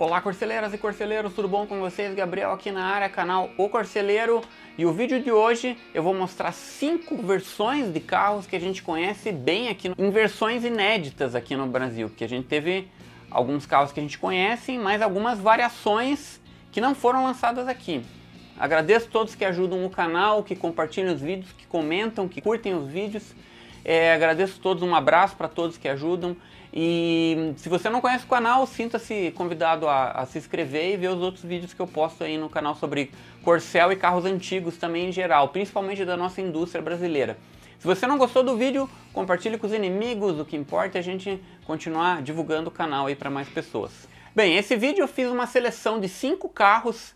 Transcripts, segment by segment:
Olá, corceleiras e corceleiros, tudo bom com vocês? Gabriel aqui na área, canal O Corceleiro. E o vídeo de hoje eu vou mostrar 5 versões de carros que a gente conhece bem aqui, em versões inéditas aqui no Brasil. Porque a gente teve alguns carros que a gente conhece, mas algumas variações que não foram lançadas aqui. Agradeço a todos que ajudam o canal, que compartilham os vídeos, que comentam, que curtem os vídeos. Agradeço a todos, um abraço para todos que ajudam. E se você não conhece o canal, sinta-se convidado a se inscrever e ver os outros vídeos que eu posto aí no canal sobre corcel e carros antigos também em geral, principalmente da nossa indústria brasileira. Se você não gostou do vídeo, compartilhe com os inimigos, o que importa é a gente continuar divulgando o canal aí para mais pessoas. Bem, esse vídeo eu fiz uma seleção de 5 carros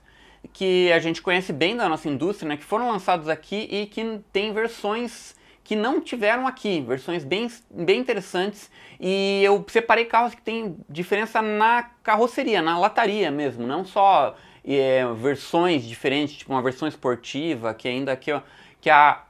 que a gente conhece bem da nossa indústria, né, que foram lançados aqui e que tem versões que não tiveram aqui, versões bem interessantes, e eu separei carros que tem diferença na carroceria, na lataria mesmo, não só versões diferentes, tipo uma versão esportiva, que ainda aqui, ó, que a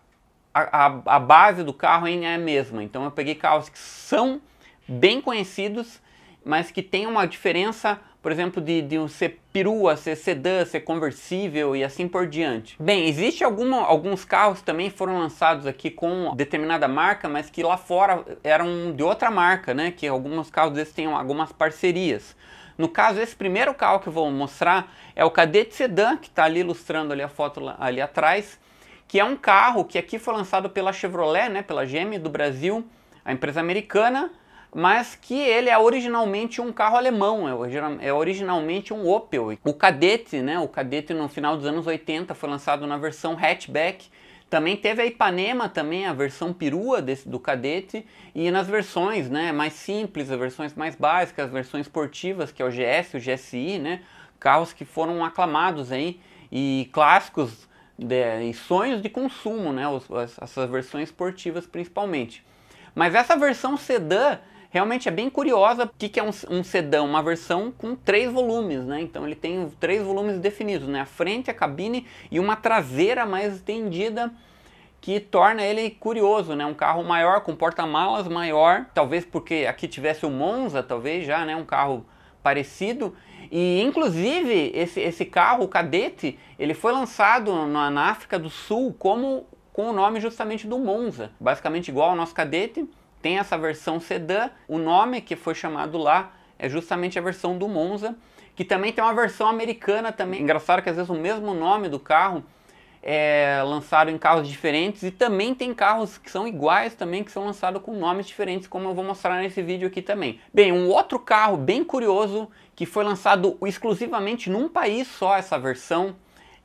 base do carro ainda é a mesma. Então eu peguei carros que são bem conhecidos, mas que tem uma diferença, por exemplo, de um ser perua, ser sedã, ser conversível e assim por diante. Bem, existe alguns carros também foram lançados aqui com determinada marca, mas que lá fora eram de outra marca, né? Que alguns carros desses têm algumas parcerias. No caso, esse primeiro carro que eu vou mostrar é o Kadett Sedan, que está ali ilustrando ali a foto ali atrás, que é um carro que aqui foi lançado pela Chevrolet, né? Pela GM do Brasil, a empresa americana, mas que ele é originalmente um carro alemão, é originalmente um Opel. O Kadett, né, o Kadett no final dos anos 80 foi lançado na versão hatchback. Também teve a Ipanema, também a versão perua do Kadett, e nas versões, né, mais simples, as versões mais básicas, as versões esportivas, que é o GS, o GSI, né, carros que foram aclamados aí, e clássicos e sonhos de consumo, né, essas versões esportivas principalmente. Mas essa versão sedã realmente é bem curiosa. O que é um sedã? Uma versão com 3 volumes, né? Então ele tem 3 volumes definidos, né? A frente, a cabine e uma traseira mais estendida, que torna ele curioso, né? Um carro maior, com porta-malas maior, talvez porque aqui tivesse o Monza, talvez já, né? Um carro parecido. E inclusive esse carro, o Kadett, ele foi lançado na África do Sul com o nome justamente do Monza, basicamente igual ao nosso Kadett. Tem essa versão sedã, o nome que foi chamado lá é justamente a versão do Monza, que também tem uma versão americana também. Engraçado que às vezes o mesmo nome do carro é lançado em carros diferentes, e também tem carros que são iguais também, que são lançados com nomes diferentes, como eu vou mostrar nesse vídeo aqui também. Bem, um outro carro bem curioso, que foi lançado exclusivamente num país só, essa versão,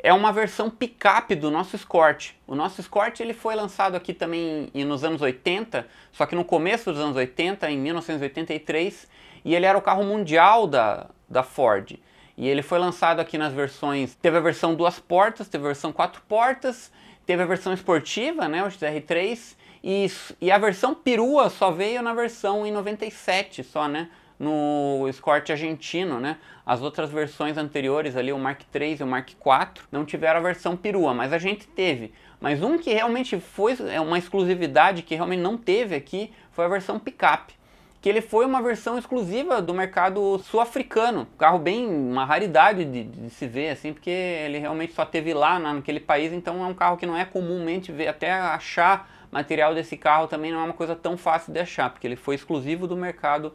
é uma versão picape do nosso Escort. O nosso Escort ele foi lançado aqui também nos anos 80, só que no começo dos anos 80, em 1983, e ele era o carro mundial da Ford. E ele foi lançado aqui nas versões, teve a versão 2 portas, teve a versão 4 portas, teve a versão esportiva, né, o XR3, e a versão perua só veio na versão em 97 só, né? No Escort argentino, né? As outras versões anteriores ali, o Mark III e o Mark IV, não tiveram a versão perua, mas a gente teve. Mas um que realmente foi uma exclusividade que realmente não teve aqui foi a versão picape, que ele foi uma versão exclusiva do mercado sul-africano. Carro bem, uma raridade de se ver, assim, porque ele realmente só teve lá naquele país, então é um carro que não é comumente ver, até achar material desse carro também não é uma coisa tão fácil de achar, porque ele foi exclusivo do mercado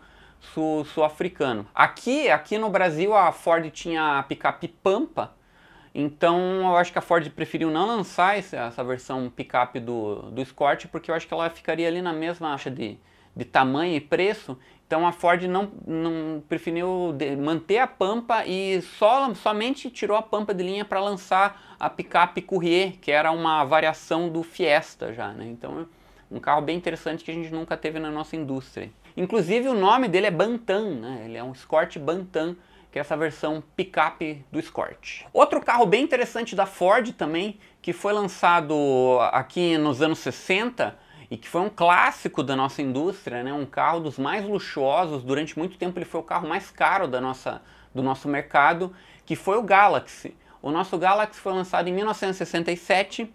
sul-africano. Aqui no Brasil a Ford tinha a picape Pampa, então eu acho que a Ford preferiu não lançar essa versão picape do Escort, porque eu acho que ela ficaria ali na mesma faixa de tamanho e preço. Então a Ford não preferiu manter a Pampa e somente tirou a Pampa de linha para lançar a picape Courier, que era uma variação do Fiesta já, né? Então um carro bem interessante que a gente nunca teve na nossa indústria. Inclusive o nome dele é Bantam, né? Ele é um Escort Bantam, que é essa versão picape do Escort. Outro carro bem interessante da Ford também, que foi lançado aqui nos anos 60 e que foi um clássico da nossa indústria, né? Um carro dos mais luxuosos, durante muito tempo ele foi o carro mais caro do nosso mercado, que foi o Galaxy. O nosso Galaxy foi lançado em 1967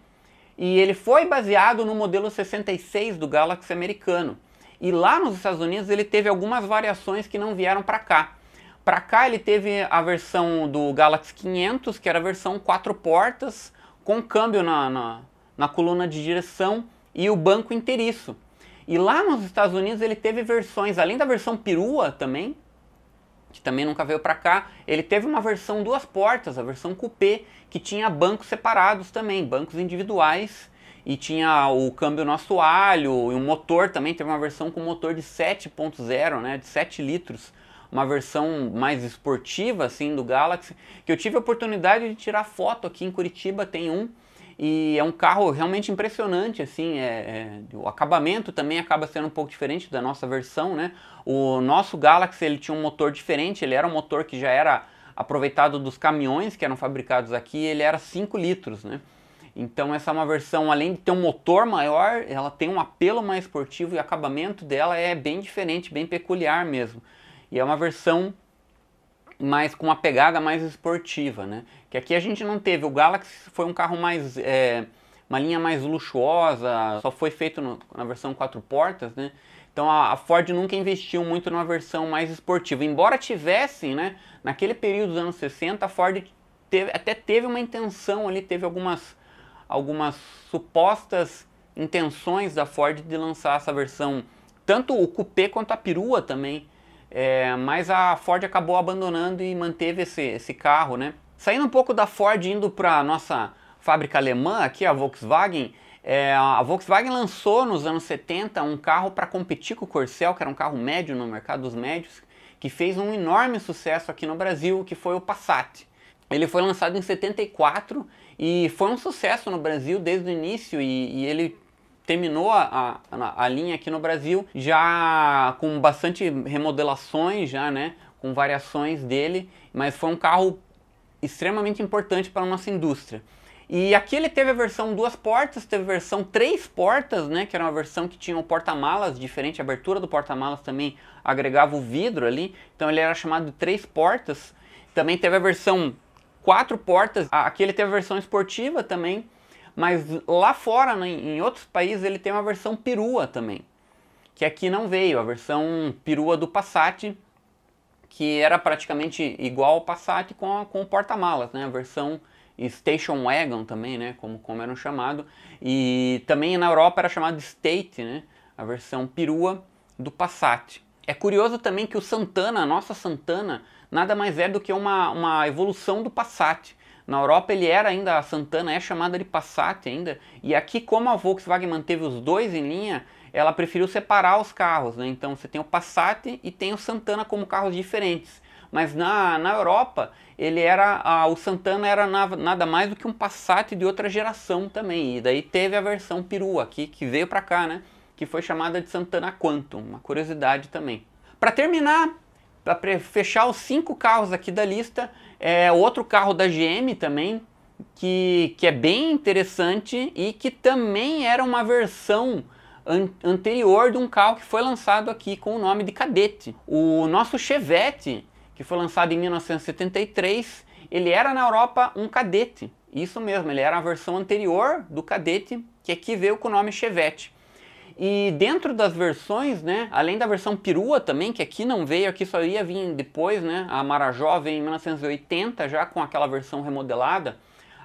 e ele foi baseado no modelo 66 do Galaxy americano. E lá nos Estados Unidos ele teve algumas variações que não vieram para cá. Para cá ele teve a versão do Galaxy 500, que era a versão 4 portas, com câmbio na coluna de direção e o banco inteiriço. E lá nos Estados Unidos ele teve versões, além da versão perua também, que também nunca veio para cá, ele teve uma versão 2 portas, a versão coupé, que tinha bancos separados também, bancos individuais, e tinha o câmbio no assoalho, e o motor também, teve uma versão com motor de 7.0, né, de 7 litros, uma versão mais esportiva assim do Galaxy, que eu tive a oportunidade de tirar foto aqui em Curitiba, tem um, e é um carro realmente impressionante, assim, o acabamento também acaba sendo um pouco diferente da nossa versão, né? O nosso Galaxy, ele tinha um motor diferente, ele era um motor que já era aproveitado dos caminhões que eram fabricados aqui, ele era 5 litros, né? Então essa é uma versão, além de ter um motor maior, ela tem um apelo mais esportivo e o acabamento dela é bem diferente, bem peculiar mesmo. E é uma versão mais com uma pegada mais esportiva, né? Que aqui a gente não teve. O Galaxy foi um carro mais, uma linha mais luxuosa, só foi feito na versão 4 portas, né? Então a Ford nunca investiu muito numa versão mais esportiva. Embora tivessem, né? Naquele período dos anos 60, a Ford até teve uma intenção ali, teve algumas supostas intenções da Ford de lançar essa versão, tanto o coupé quanto a perua também. Mas a Ford acabou abandonando e manteve esse carro, né? Saindo um pouco da Ford, indo para a nossa fábrica alemã, aqui a Volkswagen, a Volkswagen lançou nos anos 70 um carro para competir com o Corcel, que era um carro médio no mercado dos médios, que fez um enorme sucesso aqui no Brasil, que foi o Passat. Ele foi lançado em 74 e foi um sucesso no Brasil desde o início, e ele terminou a linha aqui no Brasil já com bastante remodelações, já, né, com variações dele, mas foi um carro extremamente importante para a nossa indústria. E aqui ele teve a versão 2 portas, teve a versão 3 portas, né, que era uma versão que tinha o porta-malas diferente, a abertura do porta-malas também agregava o vidro ali, então ele era chamado de 3 portas. Também teve a versão 4 portas, aqui ele teve a versão esportiva também, mas lá fora, né, em outros países, ele tem uma versão perua também, que aqui não veio, a versão perua do Passat, que era praticamente igual ao Passat com o porta-malas, né, a versão Station Wagon também, né, como eram chamado, e também na Europa era chamado de State, né, a versão perua do Passat. É curioso também que o Santana, a nossa Santana, nada mais é do que uma evolução do Passat. Na Europa ele era ainda, a Santana é chamada de Passat ainda, e aqui como a Volkswagen manteve os dois em linha, ela preferiu separar os carros, né? Então você tem o Passat e tem o Santana como carros diferentes. Mas na Europa o Santana era nada mais do que um Passat de outra geração também, e daí teve a versão perua aqui, que veio para cá, né? Que foi chamada de Santana Quantum, uma curiosidade também. Para terminar, para fechar os 5 carros aqui da lista, outro carro da GM também, que é bem interessante e que também era uma versão anterior de um carro que foi lançado aqui com o nome de Kadett. O nosso Chevette, que foi lançado em 1973, ele era na Europa um Kadett. Isso mesmo, ele era a versão anterior do Kadett, que aqui veio com o nome Chevette. E dentro das versões, né, além da versão perua também, que aqui não veio, aqui só ia vir depois, né, a Marajó veio em 1980 já com aquela versão remodelada,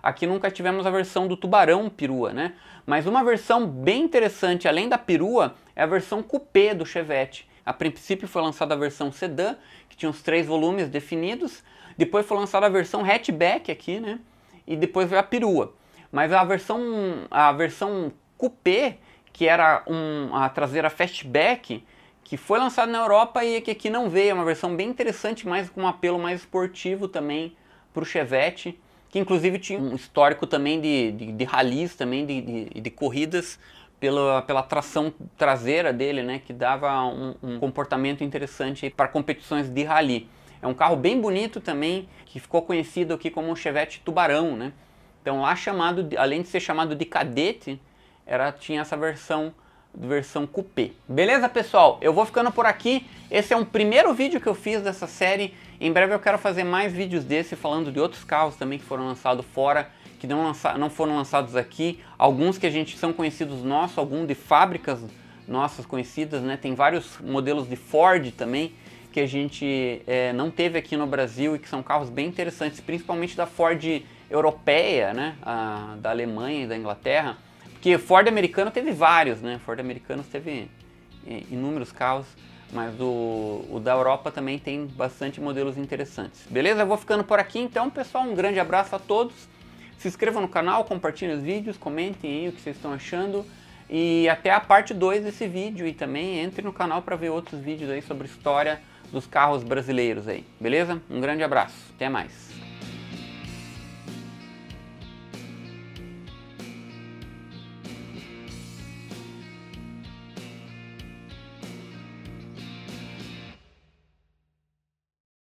aqui nunca tivemos a versão do Tubarão perua, né, mas uma versão bem interessante, além da perua, é a versão coupé do Chevette. A princípio foi lançada a versão sedã, que tinha os 3 volumes definidos, depois foi lançada a versão hatchback aqui, né, e depois veio a perua. Mas a versão coupé, que era a traseira fastback, que foi lançada na Europa e que aqui não veio, é uma versão bem interessante, mas com um apelo mais esportivo também para o Chevette, que inclusive tinha um histórico também de rallies, também de corridas pela tração traseira dele, né, que dava um comportamento interessante para competições de rally. É um carro bem bonito também, que ficou conhecido aqui como o Chevette Tubarão, né? Então lá além de ser chamado de Kadett, tinha essa versão coupé. Beleza, pessoal? Eu vou ficando por aqui. Esse é um primeiro vídeo que eu fiz dessa série. Em breve eu quero fazer mais vídeos desse, falando de outros carros também que foram lançados fora, que não foram lançados aqui. Alguns que são conhecidos nossos, alguns de fábricas nossas conhecidas, né? Tem vários modelos de Ford também, que a gente não teve aqui no Brasil e que são carros bem interessantes, principalmente da Ford europeia, né? Da Alemanha e da Inglaterra, porque Ford americano teve vários, né? Ford americano teve inúmeros carros, mas o da Europa também tem bastante modelos interessantes. Beleza? Eu vou ficando por aqui então, pessoal. Um grande abraço a todos. Se inscrevam no canal, compartilhem os vídeos, comentem aí o que vocês estão achando. E até a parte 2 desse vídeo. E também entre no canal para ver outros vídeos aí sobre história dos carros brasileiros aí. Beleza? Um grande abraço. Até mais.